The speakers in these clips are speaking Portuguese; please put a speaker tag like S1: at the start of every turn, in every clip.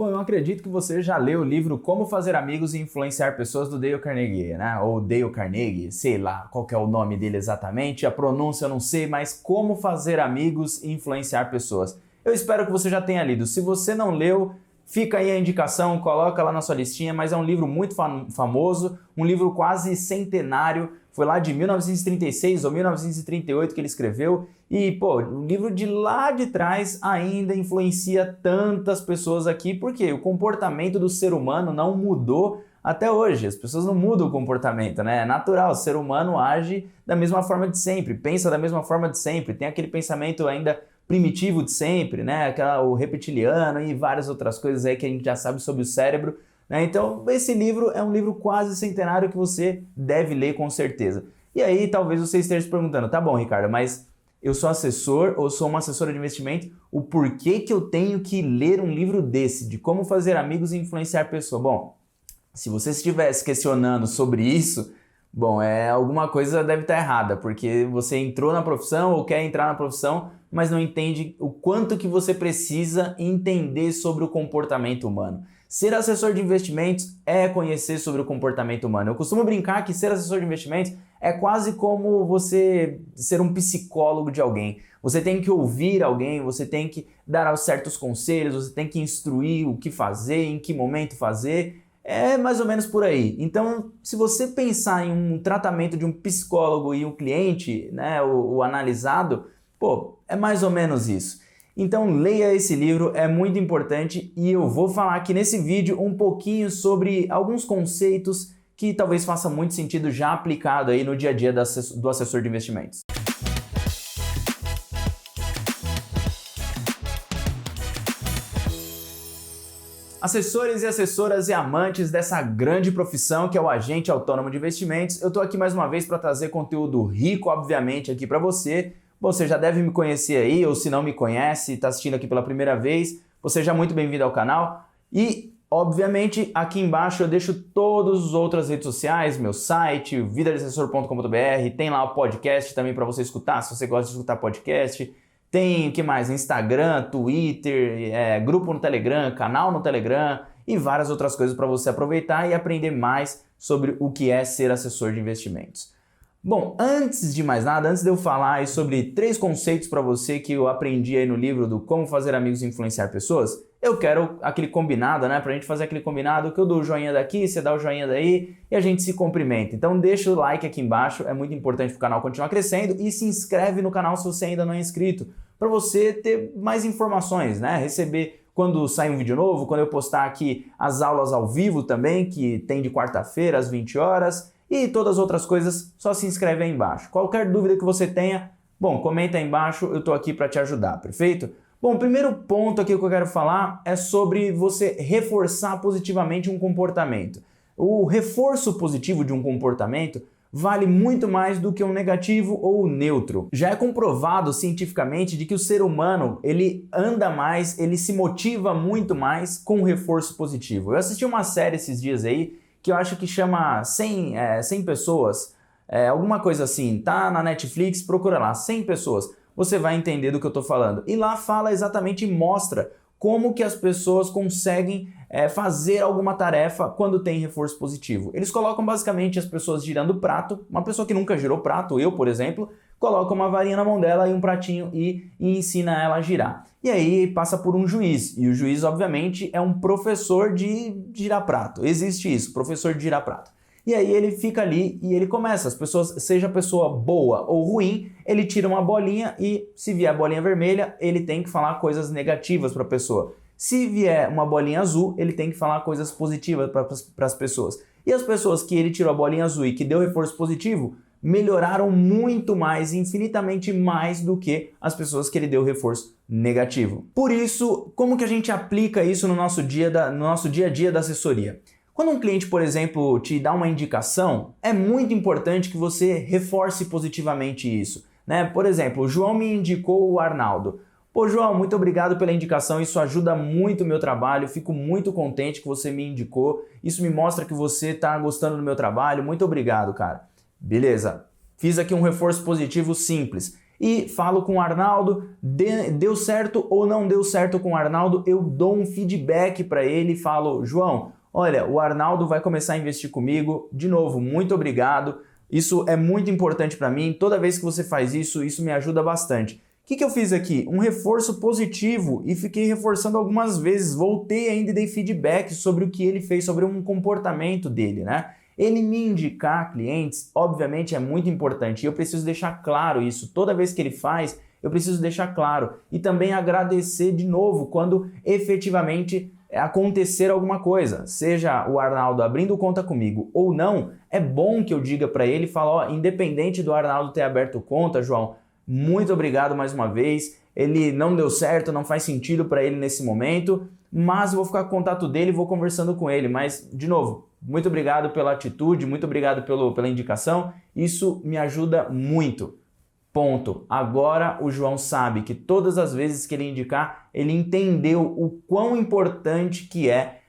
S1: Bom, eu acredito que você já leu o livro Como Fazer Amigos e Influenciar Pessoas do Dale Carnegie, né? Ou Dale Carnegie, sei lá qual que é o nome dele exatamente, a pronúncia eu não sei, mas Como Fazer Amigos e Influenciar Pessoas. Eu espero que você já tenha lido. Se você não leu, fica aí a indicação, coloca lá na sua listinha, mas é um livro muito famoso, um livro quase centenário, foi lá de 1936 ou 1938 que ele escreveu, e pô, o livro de lá de trás ainda influencia tantas pessoas aqui, porque o comportamento do ser humano não mudou até hoje, as pessoas não mudam o comportamento, né? É natural, o ser humano age da mesma forma de sempre, pensa da mesma forma de sempre, tem aquele pensamento ainda primitivo de sempre, né? O reptiliano e várias outras coisas aí que a gente já sabe sobre o cérebro, né? Então, esse livro é um livro quase centenário que você deve ler com certeza. E aí, talvez você esteja se perguntando, tá bom, Ricardo, mas eu sou assessor ou sou uma assessora de investimento, o porquê que eu tenho que ler um livro desse, de como fazer amigos e influenciar pessoas? Bom, se você estivesse questionando sobre isso, bom, alguma coisa deve estar errada, porque você entrou na profissão ou quer entrar na profissão, mas não entende o quanto que você precisa entender sobre o comportamento humano. Ser assessor de investimentos é conhecer sobre o comportamento humano. Eu costumo brincar que ser assessor de investimentos é quase como você ser um psicólogo de alguém. Você tem que ouvir alguém, você tem que dar certos conselhos, você tem que instruir o que fazer, em que momento fazer. É mais ou menos por aí. Então, se você pensar em um tratamento de um psicólogo e um cliente, né, o analisado, pô, é mais ou menos isso. Então, leia esse livro, é muito importante e eu vou falar aqui nesse vídeo um pouquinho sobre alguns conceitos que talvez faça muito sentido já aplicado aí no dia a dia do assessor de investimentos. Assessores e assessoras e amantes dessa grande profissão que é o agente autônomo de investimentos, eu estou aqui mais uma vez para trazer conteúdo rico, obviamente, aqui para você. Bom, você já deve me conhecer aí, ou se não me conhece, está assistindo aqui pela primeira vez, você seja muito bem-vindo ao canal. E, obviamente, aqui embaixo eu deixo todas as outras redes sociais, meu site, vidadeassessor.com.br, tem lá o podcast também para você escutar, se você gosta de escutar podcast. Tem, o que mais? Instagram, Twitter, grupo no Telegram, canal no Telegram e várias outras coisas para você aproveitar e aprender mais sobre o que é ser assessor de investimentos. Bom, antes de mais nada, antes de eu falar aí sobre 3 conceitos para você que eu aprendi aí no livro do Como Fazer Amigos e Influenciar Pessoas, eu quero aquele combinado, né? Pra gente fazer aquele combinado que eu dou o joinha daqui, você dá o joinha daí e a gente se cumprimenta. Então deixa o like aqui embaixo, é muito importante para o canal continuar crescendo e se inscreve no canal se você ainda não é inscrito, para você ter mais informações, né? Receber quando sai um vídeo novo, quando eu postar aqui as aulas ao vivo também, que tem de quarta-feira às 20 horas, e todas as outras coisas, só se inscreve aí embaixo. Qualquer dúvida que você tenha, bom, comenta aí embaixo, eu tô aqui para te ajudar, perfeito? Bom, o primeiro ponto aqui que eu quero falar é sobre você reforçar positivamente um comportamento. O reforço positivo de um comportamento vale muito mais do que um negativo ou neutro. Já é comprovado cientificamente de que o ser humano, ele anda mais, ele se motiva muito mais com um reforço positivo. Eu assisti uma série esses dias aí, que eu acho que chama 100 pessoas, alguma coisa assim, tá na Netflix, procura lá, 100 pessoas, você vai entender do que eu tô falando. E lá fala exatamente e mostra como que as pessoas conseguem fazer alguma tarefa quando tem reforço positivo. Eles colocam basicamente as pessoas girando o prato, uma pessoa que nunca girou prato, eu por exemplo, coloca uma varinha na mão dela e um pratinho e ensina ela a girar. E aí passa por um juiz, e o juiz obviamente é um professor de girar prato, existe isso, professor de girar prato. E aí ele fica ali e ele começa, as pessoas, seja a pessoa boa ou ruim, ele tira uma bolinha e se vier a bolinha vermelha, ele tem que falar coisas negativas para a pessoa. Se vier uma bolinha azul, ele tem que falar coisas positivas para as pessoas. E as pessoas que ele tirou a bolinha azul e que deu reforço positivo, melhoraram muito mais, infinitamente mais do que as pessoas que ele deu reforço negativo. Por isso, como que a gente aplica isso no nosso dia a dia da assessoria? Quando um cliente, por exemplo, te dá uma indicação, é muito importante que você reforce positivamente isso, né? Por exemplo, o João me indicou o Arnaldo. Pô, João, muito obrigado pela indicação, isso ajuda muito o meu trabalho, fico muito contente que você me indicou, isso me mostra que você está gostando do meu trabalho, muito obrigado, cara. Beleza, fiz aqui um reforço positivo simples. e falo com o Arnaldo, deu certo ou não deu certo com o Arnaldo, eu dou um feedback para ele e falo, João, olha, o Arnaldo vai começar a investir comigo, de novo, muito obrigado, isso é muito importante para mim, toda vez que você faz isso, isso me ajuda bastante. O que eu fiz aqui? Um reforço positivo e fiquei reforçando algumas vezes, voltei ainda e dei feedback sobre o que ele fez, sobre um comportamento dele, né? Ele me indicar clientes, obviamente é muito importante e eu preciso deixar claro isso. Toda vez que ele faz, eu preciso deixar claro. E também agradecer de novo quando efetivamente acontecer alguma coisa. Seja o Arnaldo abrindo conta comigo ou não, é bom que eu diga para ele, falo, ó, independente do Arnaldo ter aberto conta, João, muito obrigado mais uma vez. Ele não deu certo, não faz sentido para ele nesse momento, mas eu vou ficar com o contato dele e vou conversando com ele. Mas, de novo, muito obrigado pela atitude, muito obrigado pela indicação. Isso me ajuda muito. Ponto. Agora o João sabe que todas as vezes que ele indicar, ele entendeu o quão importante que é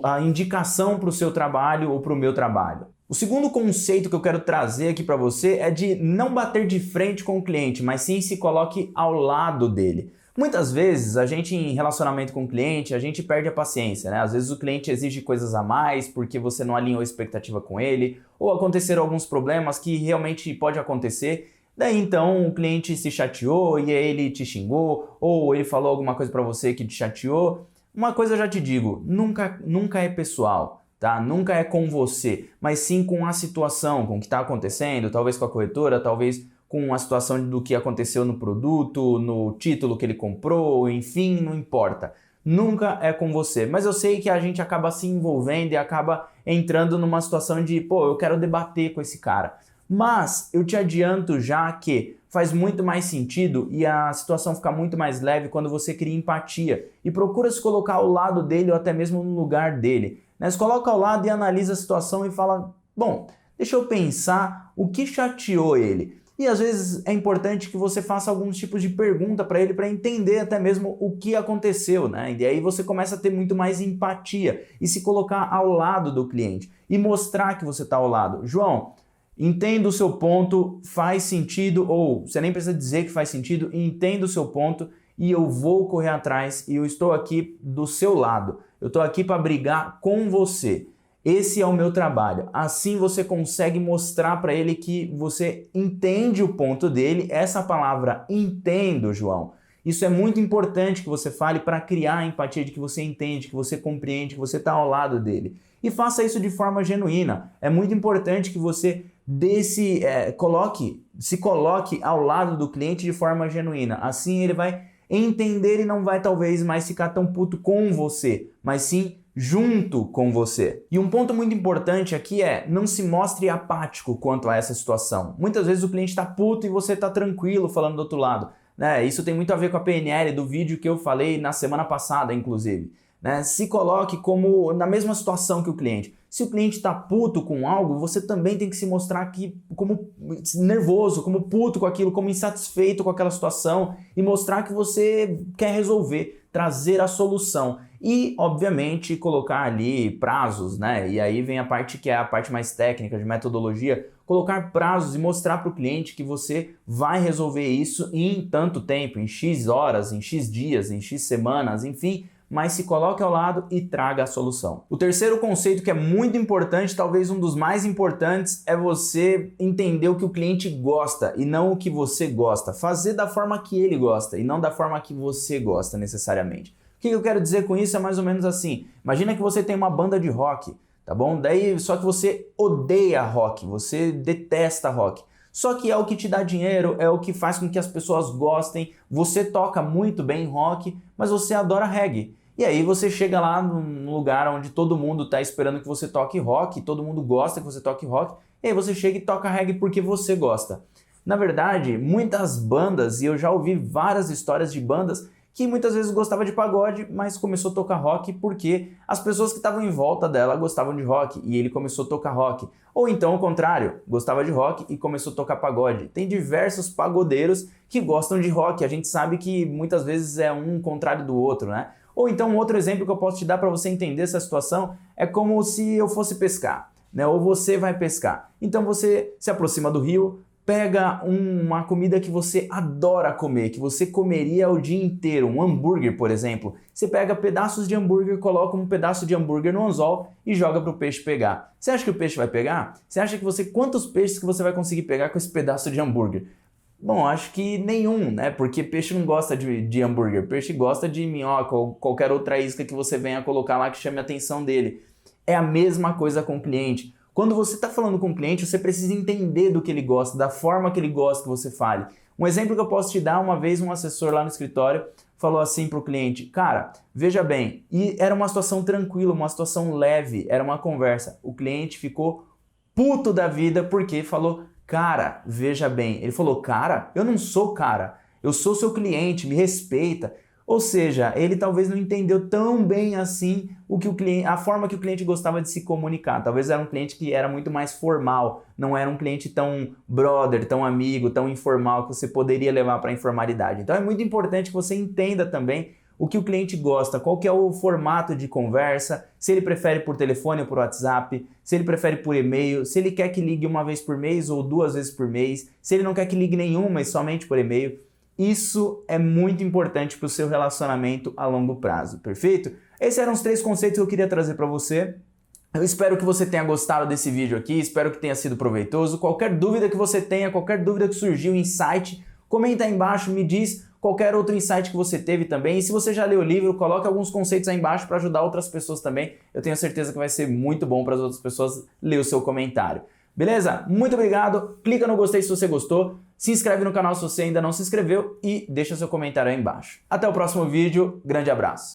S1: a indicação para o seu trabalho ou para o meu trabalho. O segundo conceito que eu quero trazer aqui para você é de não bater de frente com o cliente, mas sim se coloque ao lado dele. Muitas vezes a gente em relacionamento com o cliente, a gente perde a paciência, né? Às vezes o cliente exige coisas a mais porque você não alinhou a expectativa com ele, ou aconteceram alguns problemas que realmente pode acontecer. Daí então o cliente se chateou e aí ele te xingou, ou ele falou alguma coisa para você que te chateou. Uma coisa eu já te digo, nunca é pessoal. Tá? Nunca é com você, mas sim com a situação, com o que está acontecendo, talvez com a corretora, talvez com a situação do que aconteceu no produto, no título que ele comprou, enfim, não importa. Nunca é com você, mas eu sei que a gente acaba se envolvendo e acaba entrando numa situação de, pô, eu quero debater com esse cara. Mas eu te adianto já que faz muito mais sentido e a situação fica muito mais leve quando você cria empatia e procura se colocar ao lado dele ou até mesmo no lugar dele. Se coloca ao lado e analisa a situação e fala, bom, deixa eu pensar o que chateou ele. E às vezes é importante que você faça alguns tipos de pergunta para ele para entender até mesmo o que aconteceu, né? E aí você começa a ter muito mais empatia e se colocar ao lado do cliente e mostrar que você está ao lado. João, entendo o seu ponto, faz sentido, ou você nem precisa dizer que faz sentido, entendo o seu ponto e eu vou correr atrás e eu estou aqui do seu lado. Eu estou aqui para brigar com você. Esse é o meu trabalho. Assim você consegue mostrar para ele que você entende o ponto dele. Essa palavra entendo, João. Isso é muito importante que você fale para criar a empatia de que você entende, que você compreende, que você está ao lado dele. E faça isso de forma genuína. É muito importante que você se coloque ao lado do cliente de forma genuína. Assim ele vai entender e não vai talvez mais ficar tão puto com você, mas sim junto com você. E um ponto muito importante aqui é não se mostre apático quanto a essa situação. Muitas vezes o cliente está puto e você está tranquilo falando do outro lado. Né? Isso tem muito a ver com a PNL do vídeo que eu falei na semana passada, inclusive. Né? Se coloque como na mesma situação que o cliente. Se o cliente está puto com algo, você também tem que se mostrar aqui como nervoso, como puto com aquilo, como insatisfeito com aquela situação e mostrar que você quer resolver, trazer a solução. E, obviamente, colocar ali prazos, né? E aí vem a parte que é a parte mais técnica de metodologia, colocar prazos e mostrar para o cliente que você vai resolver isso em tanto tempo, em X horas, em X dias, em X semanas, enfim, mas se coloque ao lado e traga a solução. O terceiro conceito que é muito importante, talvez um dos mais importantes, é você entender o que o cliente gosta e não o que você gosta. Fazer da forma que ele gosta e não da forma que você gosta necessariamente. O que eu quero dizer com isso é mais ou menos assim. Imagina que você tem uma banda de rock, tá bom? Daí só que você odeia rock, você detesta rock. Só que é o que te dá dinheiro, é o que faz com que as pessoas gostem. Você toca muito bem rock, mas você adora reggae. E aí você chega lá num lugar onde todo mundo está esperando que você toque rock, todo mundo gosta que você toque rock, e aí você chega e toca reggae porque você gosta. Na verdade, muitas bandas, e eu já ouvi várias histórias de bandas, que muitas vezes gostava de pagode, mas começou a tocar rock porque as pessoas que estavam em volta dela gostavam de rock e ele começou a tocar rock. Ou então o contrário, gostava de rock e começou a tocar pagode. Tem diversos pagodeiros que gostam de rock, a gente sabe que muitas vezes é um contrário do outro, né? Ou então um outro exemplo que eu posso te dar para você entender essa situação é como se eu fosse pescar, né? Ou você vai pescar. Então você se aproxima do rio, Pega uma comida que você adora comer, que você comeria o dia inteiro, um hambúrguer, por exemplo. Você pega pedaços de hambúrguer, coloca um pedaço de hambúrguer no anzol e joga para o peixe pegar. Você acha que o peixe vai pegar? Você acha que quantos peixes que você vai conseguir pegar com esse pedaço de hambúrguer? Bom, acho que nenhum, né? Porque peixe não gosta de hambúrguer, peixe gosta de minhoca ou qualquer outra isca que você venha colocar lá que chame a atenção dele. É a mesma coisa com o cliente. Quando você está falando com o cliente, você precisa entender do que ele gosta, da forma que ele gosta que você fale. Um exemplo que eu posso te dar, uma vez um assessor lá no escritório falou assim para o cliente: cara, veja bem, e era uma situação tranquila, uma situação leve, era uma conversa. O cliente ficou puto da vida porque falou: cara, veja bem. Ele falou: cara, eu não sou cara, eu sou seu cliente, me respeita. Ou seja, ele talvez não entendeu tão bem assim a forma que o cliente gostava de se comunicar. Talvez era um cliente que era muito mais formal, não era um cliente tão brother, tão amigo, tão informal que você poderia levar para a informalidade. Então é muito importante que você entenda também o que o cliente gosta, qual que é o formato de conversa, se ele prefere por telefone ou por WhatsApp, se ele prefere por e-mail, se ele quer que ligue uma vez por mês ou 2 vezes por mês, se ele não quer que ligue nenhuma, mas somente por e-mail. Isso é muito importante para o seu relacionamento a longo prazo, perfeito? Esses eram os 3 conceitos que eu queria trazer para você. Eu espero que você tenha gostado desse vídeo aqui, espero que tenha sido proveitoso. Qualquer dúvida que você tenha, qualquer dúvida que surgiu, insight, comenta aí embaixo, me diz qualquer outro insight que você teve também. E se você já leu o livro, coloque alguns conceitos aí embaixo para ajudar outras pessoas também. Eu tenho certeza que vai ser muito bom para as outras pessoas ler o seu comentário. Beleza? Muito obrigado, clica no gostei se você gostou, se inscreve no canal se você ainda não se inscreveu e deixa seu comentário aí embaixo. Até o próximo vídeo, grande abraço!